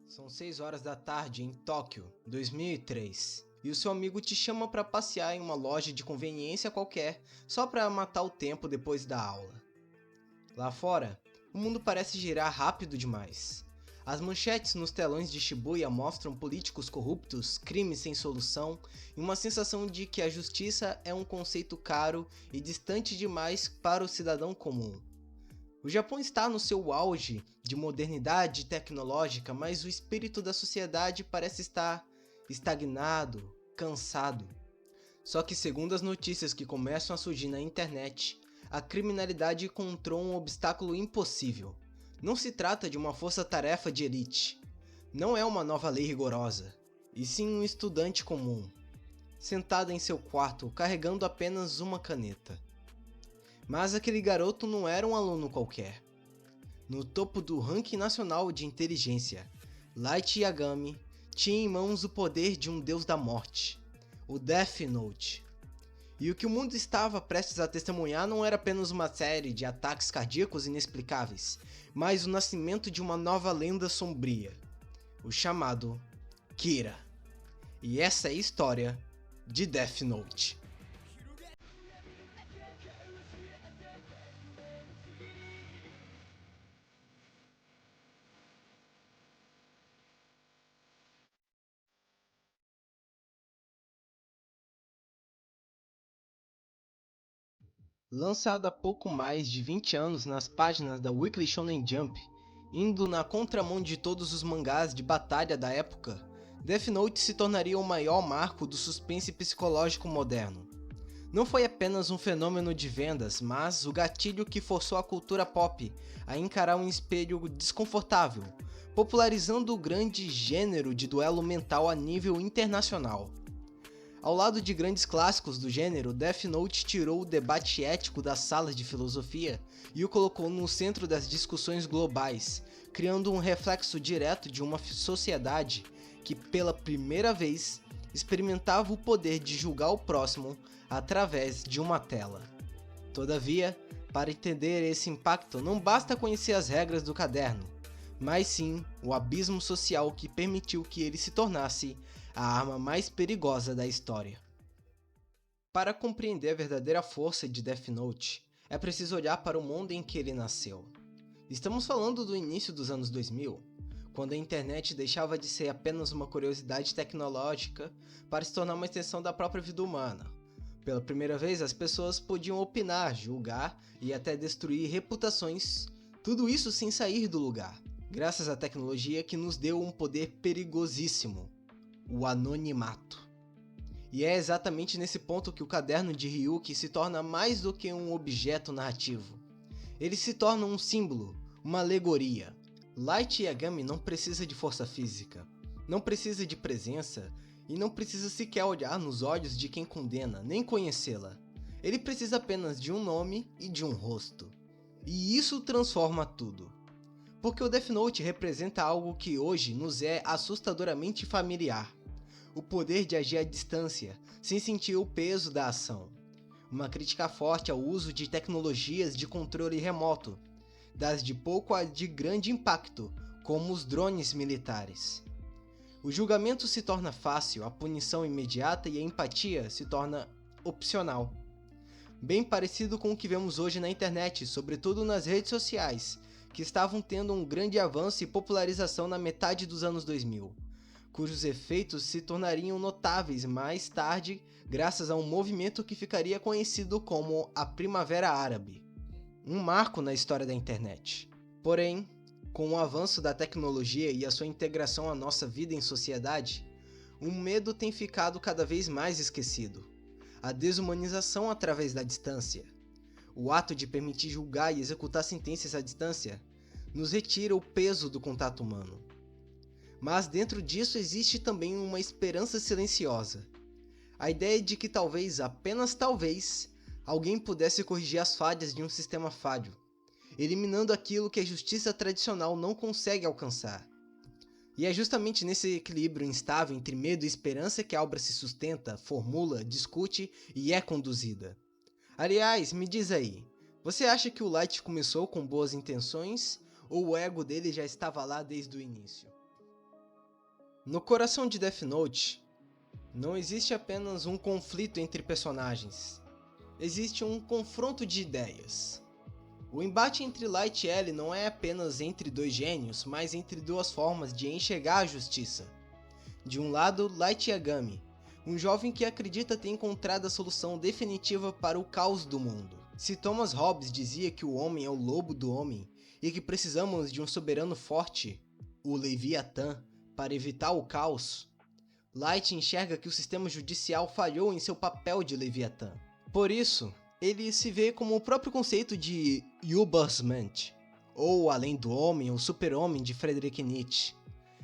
São 6 horas da tarde em Tóquio, 2003, e o seu amigo te chama para passear em uma loja de conveniência qualquer só para matar o tempo depois da aula. Lá fora, o mundo parece girar rápido demais. As manchetes nos telões de Shibuya mostram políticos corruptos, crimes sem solução e uma sensação de que a justiça é um conceito caro e distante demais para o cidadão comum. O Japão está no seu auge de modernidade tecnológica, mas o espírito da sociedade parece estar estagnado, cansado. Só que, segundo as notícias que começam a surgir na internet, a criminalidade encontrou um obstáculo impossível. Não se trata de uma força-tarefa de elite. Não é uma nova lei rigorosa, e sim um estudante comum, sentado em seu quarto carregando apenas uma caneta. Mas aquele garoto não era um aluno qualquer. No topo do ranking nacional de inteligência, Light Yagami tinha em mãos o poder de um deus da morte, o Death Note. E o que o mundo estava prestes a testemunhar não era apenas uma série de ataques cardíacos inexplicáveis, mas o nascimento de uma nova lenda sombria, o chamado Kira. E essa é a história de Death Note. Lançado há pouco mais de 20 anos nas páginas da Weekly Shonen Jump, indo na contramão de todos os mangás de batalha da época, Death Note se tornaria o maior marco do suspense psicológico moderno. Não foi apenas um fenômeno de vendas, mas o gatilho que forçou a cultura pop a encarar um espelho desconfortável, popularizando o grande gênero de duelo mental a nível internacional. Ao lado de grandes clássicos do gênero, Death Note tirou o debate ético das salas de filosofia e o colocou no centro das discussões globais, criando um reflexo direto de uma sociedade que, pela primeira vez, experimentava o poder de julgar o próximo através de uma tela. Todavia, para entender esse impacto, não basta conhecer as regras do caderno, mas sim o abismo social que permitiu que ele se tornasse a arma mais perigosa da história. Para compreender a verdadeira força de Death Note, é preciso olhar para o mundo em que ele nasceu. Estamos falando do início dos anos 2000, quando a internet deixava de ser apenas uma curiosidade tecnológica para se tornar uma extensão da própria vida humana. Pela primeira vez, as pessoas podiam opinar, julgar e até destruir reputações, tudo isso sem sair do lugar, graças à tecnologia que nos deu um poder perigosíssimo: o anonimato. E é exatamente nesse ponto que o caderno de Ryuki se torna mais do que um objeto narrativo. Ele se torna um símbolo, uma alegoria. Light Yagami não precisa de força física, não precisa de presença e não precisa sequer olhar nos olhos de quem condena, nem conhecê-la. Ele precisa apenas de um nome e de um rosto. E isso transforma tudo. Porque o Death Note representa algo que hoje nos é assustadoramente familiar: o poder de agir à distância, sem sentir o peso da ação. Uma crítica forte ao uso de tecnologias de controle remoto, das de pouco a de grande impacto, como os drones militares. O julgamento se torna fácil, a punição imediata e a empatia se torna opcional. Bem parecido com o que vemos hoje na internet, sobretudo nas redes sociais, que estavam tendo um grande avanço e popularização na metade dos anos 2000, cujos efeitos se tornariam notáveis mais tarde graças a um movimento que ficaria conhecido como a Primavera Árabe, um marco na história da internet. Porém, com o avanço da tecnologia e a sua integração à nossa vida em sociedade, o medo tem ficado cada vez mais esquecido. A desumanização através da distância, o ato de permitir julgar e executar sentenças à distância, nos retira o peso do contato humano. Mas dentro disso existe também uma esperança silenciosa. A ideia de que talvez, apenas talvez, alguém pudesse corrigir as falhas de um sistema falho, eliminando aquilo que a justiça tradicional não consegue alcançar. E é justamente nesse equilíbrio instável entre medo e esperança que a obra se sustenta, formula, discute e é conduzida. Aliás, me diz aí, você acha que o Light começou com boas intenções ou o ego dele já estava lá desde o início? No coração de Death Note, não existe apenas um conflito entre personagens, existe um confronto de ideias. O embate entre Light e L não é apenas entre dois gênios, mas entre duas formas de enxergar a justiça. De um lado, Light Yagami, um jovem que acredita ter encontrado a solução definitiva para o caos do mundo. Se Thomas Hobbes dizia que o homem é o lobo do homem e que precisamos de um soberano forte, o Leviatã, para evitar o caos, Light enxerga que o sistema judicial falhou em seu papel de Leviatã. Por isso, ele se vê como o próprio conceito de Übermensch, ou Além do Homem ou Super-Homem de Friedrich Nietzsche.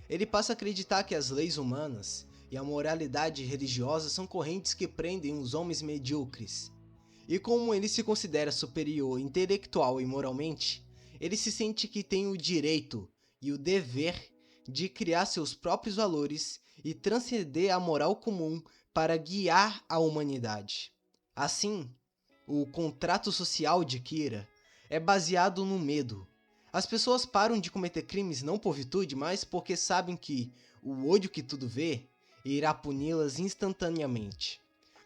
Ele passa a acreditar que as leis humanas e a moralidade religiosa são correntes que prendem os homens medíocres. E como ele se considera superior intelectual e moralmente, ele se sente que tem o direito e o dever de criar seus próprios valores e transcender a moral comum para guiar a humanidade. Assim, o contrato social de Kira é baseado no medo. As pessoas param de cometer crimes não por virtude, mas porque sabem que o olho que tudo vê irá puni-las instantaneamente.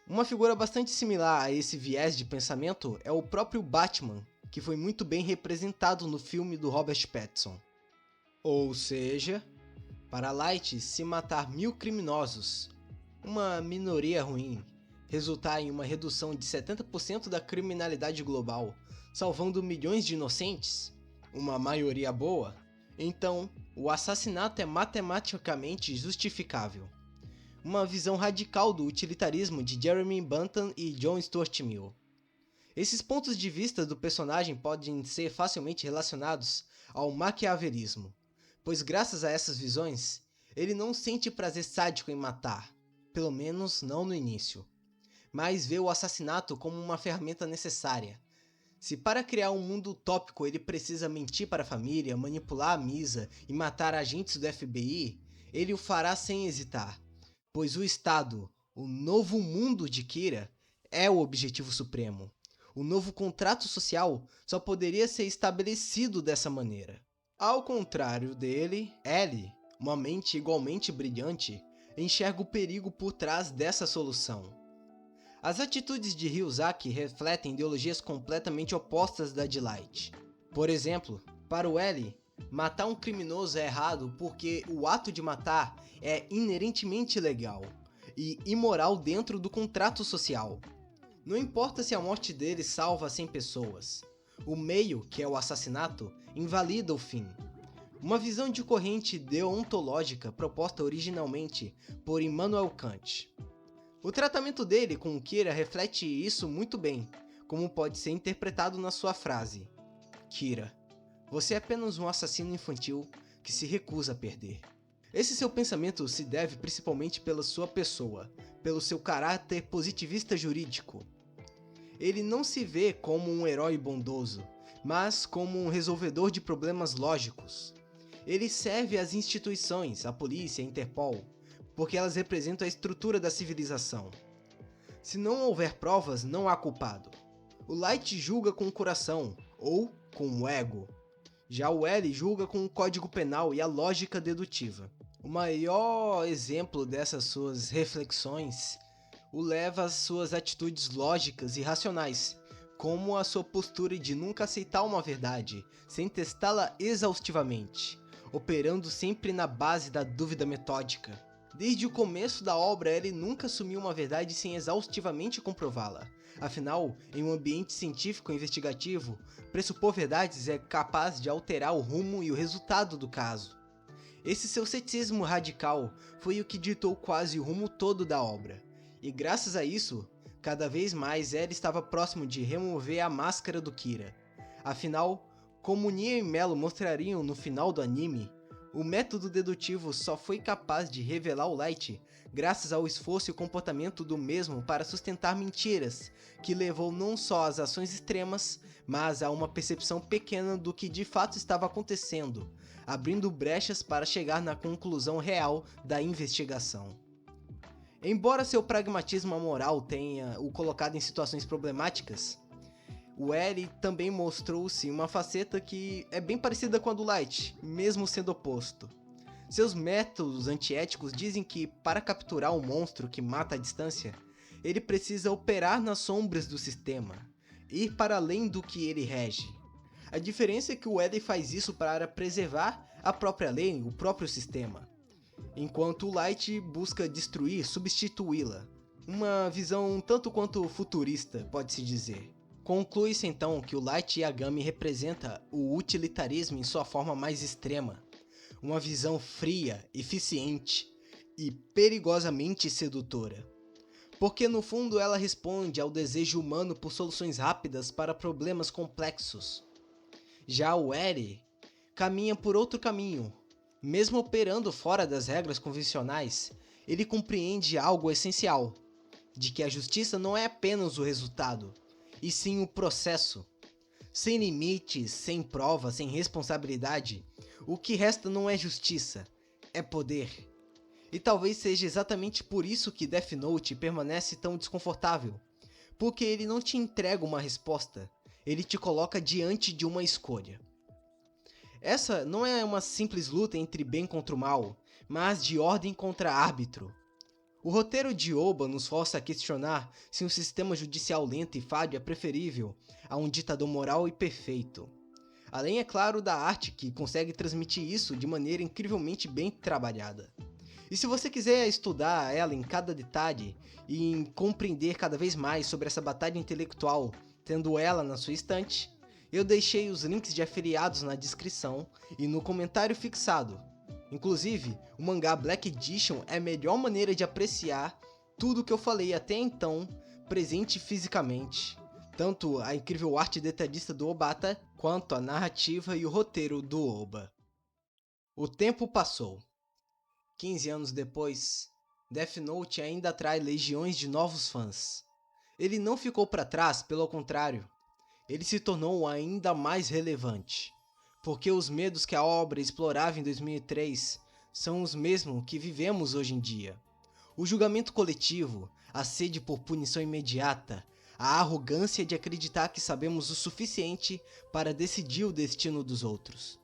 Uma figura bastante similar a esse viés de pensamento é o próprio Batman, que foi muito bem representado no filme do Robert Pattinson. Ou seja, para Light, se matar 1000 criminosos, uma minoria ruim, resultar em uma redução de 70% da criminalidade global, salvando milhões de inocentes, uma maioria boa, então o assassinato é matematicamente justificável. Uma visão radical do utilitarismo de Jeremy Bentham e John Stuart Mill. Esses pontos de vista do personagem podem ser facilmente relacionados ao maquiavelismo, pois graças a essas visões, ele não sente prazer sádico em matar, pelo menos não no início, mas vê o assassinato como uma ferramenta necessária. Se para criar um mundo utópico ele precisa mentir para a família, manipular a Misa e matar agentes do FBI, ele o fará sem hesitar, pois o Estado, o novo mundo de Kira, é o objetivo supremo. O novo contrato social só poderia ser estabelecido dessa maneira. Ao contrário dele, L, uma mente igualmente brilhante, enxerga o perigo por trás dessa solução. As atitudes de Ryuzaki refletem ideologias completamente opostas da de Light. Por exemplo, para o L, matar um criminoso é errado porque o ato de matar é inerentemente ilegal e imoral dentro do contrato social. Não importa se a morte dele salva 100 pessoas. O meio, que é o assassinato, invalida o fim. Uma visão de corrente deontológica proposta originalmente por Immanuel Kant. O tratamento dele com Kira reflete isso muito bem, como pode ser interpretado na sua frase: Kira, você é apenas um assassino infantil que se recusa a perder. Esse seu pensamento se deve principalmente pela sua pessoa, pelo seu caráter positivista jurídico. Ele não se vê como um herói bondoso, mas como um resolvedor de problemas lógicos. Ele serve às instituições, a polícia, a Interpol, porque elas representam a estrutura da civilização. Se não houver provas, não há culpado. O Light julga com o coração, ou com o ego. Já o L julga com o código penal e a lógica dedutiva. O maior exemplo dessas suas reflexões o leva às suas atitudes lógicas e racionais, como a sua postura de nunca aceitar uma verdade, sem testá-la exaustivamente, operando sempre na base da dúvida metódica. Desde o começo da obra, ele nunca assumiu uma verdade sem exaustivamente comprová-la. Afinal, em um ambiente científico e investigativo, pressupor verdades é capaz de alterar o rumo e o resultado do caso. Esse seu ceticismo radical foi o que ditou quase o rumo todo da obra. E graças a isso, cada vez mais L estava próximo de remover a máscara do Kira. Afinal, como Nia e Melo mostrariam no final do anime, o método dedutivo só foi capaz de revelar o Light graças ao esforço e comportamento do mesmo para sustentar mentiras, que levou não só às ações extremas, mas a uma percepção pequena do que de fato estava acontecendo, abrindo brechas para chegar na conclusão real da investigação. Embora seu pragmatismo moral tenha o colocado em situações problemáticas, o L também mostrou-se uma faceta que é bem parecida com a do Light, mesmo sendo oposto. Seus métodos antiéticos dizem que, para capturar um monstro que mata à distância, ele precisa operar nas sombras do sistema, ir para além do que ele rege. A diferença é que o Eden faz isso para preservar a própria lei, o próprio sistema, enquanto o Light busca destruir, substituí-la. Uma visão um tanto quanto futurista, pode-se dizer. Conclui-se então que o Light Yagami representa o utilitarismo em sua forma mais extrema, uma visão fria, eficiente e perigosamente sedutora. Porque no fundo ela responde ao desejo humano por soluções rápidas para problemas complexos. Já o Eri caminha por outro caminho. Mesmo operando fora das regras convencionais, ele compreende algo essencial, de que a justiça não é apenas o resultado, e sim o processo. Sem limites, sem prova, sem responsabilidade, o que resta não é justiça, é poder. E talvez seja exatamente por isso que Death Note permanece tão desconfortável, porque ele não te entrega uma resposta, ele te coloca diante de uma escolha. Essa não é uma simples luta entre bem contra o mal, mas de ordem contra árbitro. O roteiro de Oba nos força a questionar se um sistema judicial lento e falho é preferível a um ditador moral e perfeito. Além, é claro, da arte que consegue transmitir isso de maneira incrivelmente bem trabalhada. E se você quiser estudar ela em cada detalhe e compreender cada vez mais sobre essa batalha intelectual, tendo ela na sua estante, eu deixei os links de afiliados na descrição e no comentário fixado. Inclusive, o mangá Black Edition é a melhor maneira de apreciar tudo o que eu falei até então, presente fisicamente. Tanto a incrível arte detalhista do Obata, quanto a narrativa e o roteiro do Oba. O tempo passou. 15 anos depois, Death Note ainda atrai legiões de novos fãs. Ele não ficou para trás, pelo contrário. Ele se tornou ainda mais relevante. Porque os medos que a obra explorava em 2003 são os mesmos que vivemos hoje em dia. O julgamento coletivo, a sede por punição imediata, a arrogância de acreditar que sabemos o suficiente para decidir o destino dos outros.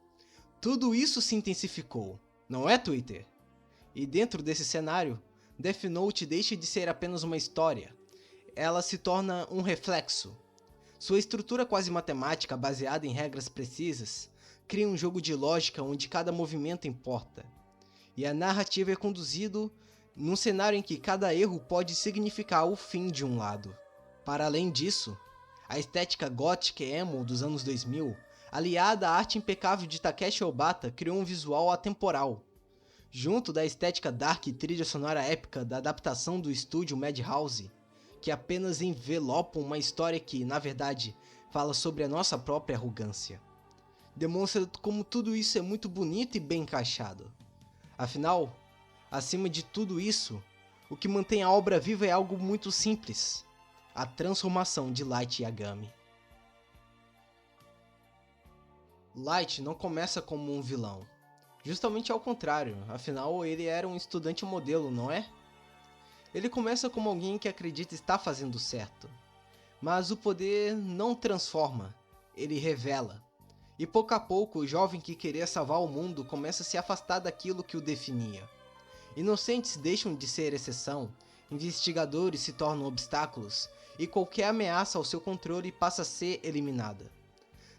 Tudo isso se intensificou, não é, Twitter? E dentro desse cenário, Death Note deixa de ser apenas uma história. Ela se torna um reflexo. Sua estrutura quase matemática, baseada em regras precisas, cria um jogo de lógica onde cada movimento importa. E a narrativa é conduzido num cenário em que cada erro pode significar o fim de um lado. Para além disso, a estética gothic emo dos anos 2000, aliada à arte impecável de Takeshi Obata, criou um visual atemporal. Junto da estética dark e trilha sonora épica da adaptação do estúdio Madhouse, que apenas envelopam uma história que, na verdade, fala sobre a nossa própria arrogância. Demonstra como tudo isso é muito bonito e bem encaixado. Afinal, acima de tudo isso, o que mantém a obra viva é algo muito simples: a transformação de Light Yagami. Light não começa como um vilão. Justamente ao contrário, afinal ele era um estudante modelo, não é? Ele começa como alguém que acredita estar fazendo certo. Mas o poder não transforma, ele revela. E pouco a pouco o jovem que queria salvar o mundo começa a se afastar daquilo que o definia. Inocentes deixam de ser exceção, investigadores se tornam obstáculos, e qualquer ameaça ao seu controle passa a ser eliminada.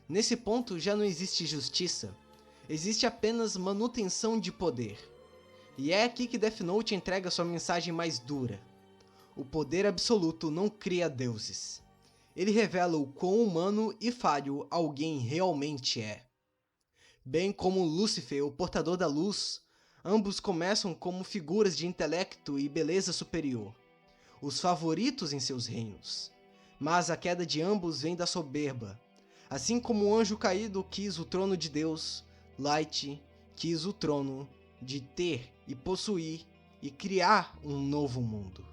Nesse ponto já não existe justiça, existe apenas manutenção de poder. E é aqui que Death Note entrega sua mensagem mais dura. O poder absoluto não cria deuses. Ele revela o quão humano e falho alguém realmente é. Bem como Lúcifer, o portador da luz, ambos começam como figuras de intelecto e beleza superior, os favoritos em seus reinos. Mas a queda de ambos vem da soberba. Assim como o anjo caído quis o trono de Deus, Light quis o trono de ter e possuir e criar um novo mundo.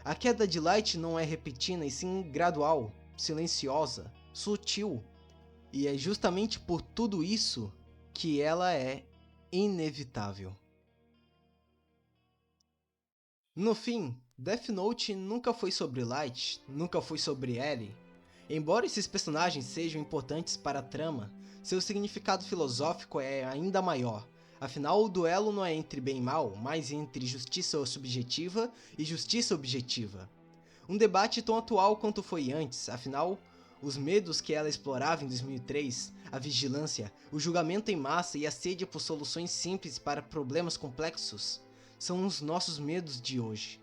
A queda de Light não é repentina e sim gradual, silenciosa, sutil. E é justamente por tudo isso que ela é inevitável. No fim, Death Note nunca foi sobre Light, nunca foi sobre Eri. Embora esses personagens sejam importantes para a trama, seu significado filosófico é ainda maior, Afinal, o duelo não é entre bem e mal, mas entre justiça subjetiva e justiça objetiva. Um debate tão atual quanto foi antes, afinal, os medos que ela explorava em 2003, a vigilância, o julgamento em massa e a sede por soluções simples para problemas complexos, são os nossos medos de hoje.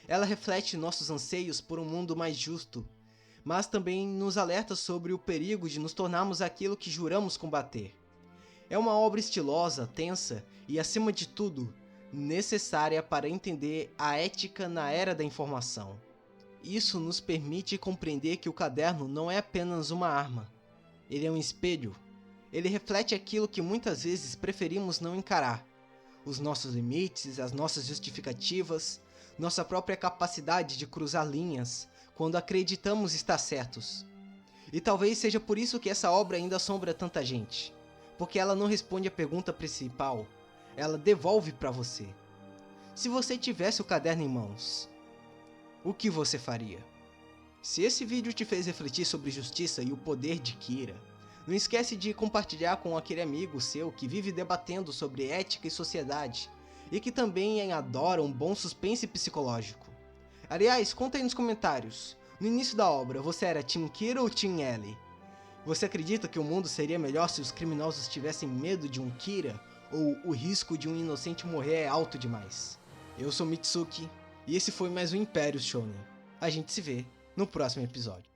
Ela reflete nossos anseios por um mundo mais justo, mas também nos alerta sobre o perigo de nos tornarmos aquilo que juramos combater. É uma obra estilosa, tensa e, acima de tudo, necessária para entender a ética na era da informação. Isso nos permite compreender que o caderno não é apenas uma arma. Ele é um espelho. Ele reflete aquilo que muitas vezes preferimos não encarar. Os nossos limites, as nossas justificativas, nossa própria capacidade de cruzar linhas quando acreditamos estar certos. E talvez seja por isso que essa obra ainda assombra tanta gente. Porque ela não responde a pergunta principal, ela devolve para você. Se você tivesse o caderno em mãos, o que você faria? Se esse vídeo te fez refletir sobre justiça e o poder de Kira, não esquece de compartilhar com aquele amigo seu que vive debatendo sobre ética e sociedade, e que também adora um bom suspense psicológico. Aliás, conta aí nos comentários, no início da obra, você era Team Kira ou Team Ellie? Você acredita que o mundo seria melhor se os criminosos tivessem medo de um Kira, ou o risco de um inocente morrer é alto demais? Eu sou Mitsuki, e esse foi mais um Império Shonen. A gente se vê no próximo episódio.